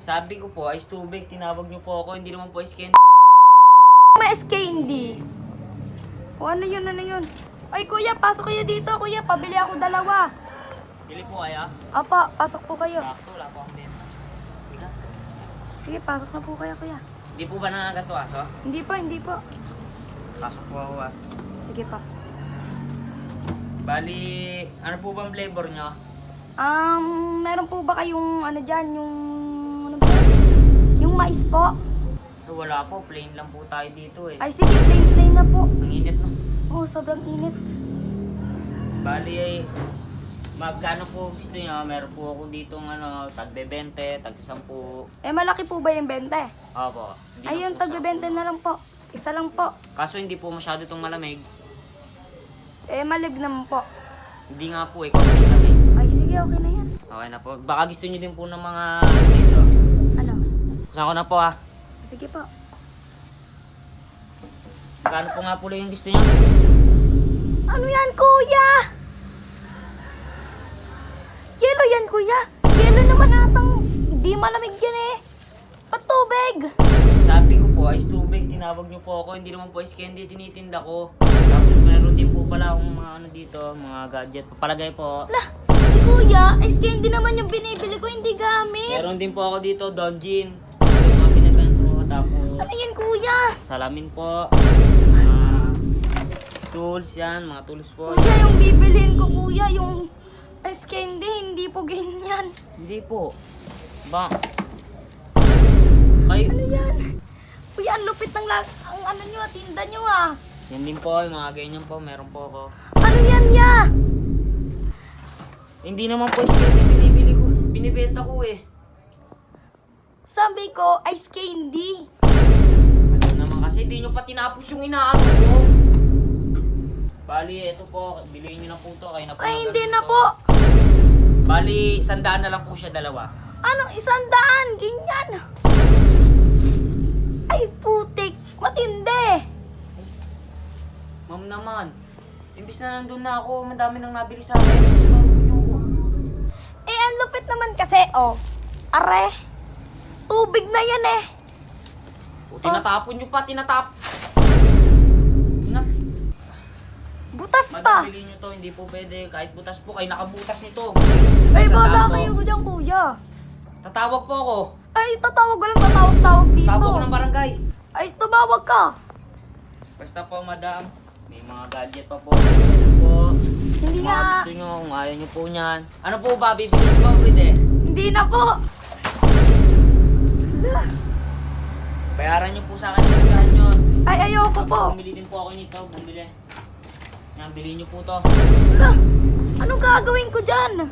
Sabi ko po, ice tubig, tinawag niyo po ako, hindi naman po ice candy. May SK hindi. O ano yun, ano yun? Ay kuya, pasok kayo dito kuya, pabili ako dalawa. Bili po kaya? Apa, pasok po kayo. Sakto, wala po akong benta. Bigat. Sige, pasok na po kayo kuya. Hindi po ba nangagat to aso? Hindi po, hindi po. Pasok po ako ah. Sige pa. Bali, ano po bang flavor niyo? Meron po ba kayong ano dyan, yung ano ba? Yung mais po? Wala po, plain lang po tayo dito eh. Ay sige, plain na po. Ang init no? Oh, sobrang init. Bali, magkano po gusto niyo? Meron po ako dito ano, tagbe 20, tagsa 10. Eh, malaki po ba yung 20? Opo. Hindi na Ayun, po tagyo sa- 20 na lang po. Isa lang po. Kaso hindi po masyado itong malamig. Eh, malig naman po. Hindi nga po, ikaw din kami. Ay, sige, okay na yan. Okay na po. Baka gusto niyo din po ng mga dito. Ano? Kusa ko na po ah. Sige po. Kano po nga po yung gusto niyo? Ano yan, kuya? Yelo yan, kuya. Yelo naman atang di malamig yan eh. Patubig. Sabi ko po, ice tubig, tinawag niyo po ako. Hindi naman po ice candy, tinitinda ko. Tapos meron din po pala akong mga ano dito, mga gadget. Papalagay po. Lah, si kuya, ice candy naman yung binibili ko, hindi gamit. Meron din po ako dito, Donjin. Yung mga binibento ko. Tapos Ano yan, kuya? salamin po. Mga tools yan, mga tools po. Kuya, yung bibilhin ko, kuya, yung ice candy, hindi po ganyan. Hindi po. Ba? Kayo. Ano yan? Kuya, ang lupit ng ang ano nyo, tinda nyo ah. Yan din po, yung mga ganyan po, meron po ako. Ano yan, ya? Hindi naman po ice candy binibili ko. Binibenta ko eh. Sabi ko, ice candy. Ano naman kasi, di nyo pa tinapos yung inaano ko. Bali, ito po, bilihin nyo na po to. Kayo na po Ay, na hindi ganun na to. po. Bali, 100 na lang po siya, dalawa. Anong 100? Ganyan. Ay, putik. Matindi. Ma'am naman, imbis na nandun na ako, madami nang nabili sa akin. Gusto nyo ko. Eh, ang lupit naman kasi, oh. Are, tubig na yan eh. O, tinatapon nyo pa, Butas Madam, pa. bilhin nyo to, hindi po pwede. Kahit butas po, kayo nakabutas nito. Ay, Sa bala daan kayo po. dyan, kuya. Tatawag po ako. Ay, tatawag ko lang, tatawag dito. Tawag ko ng barangay. Ay, tumawag ka. Basta po, madam, may mga gadget pa po. Ito po. Hindi Mga nga. gusto nyo, kung ayaw nyo po niyan. Ano po ba, bibili po pwede? Hindi na po. Bayaran nyo po sa akin yung pagkahan nyo. Ay, ayoko po. Bumili din po ako nito, bumili. Yan, bilhin nyo po to. Ala, anong gagawin ko dyan?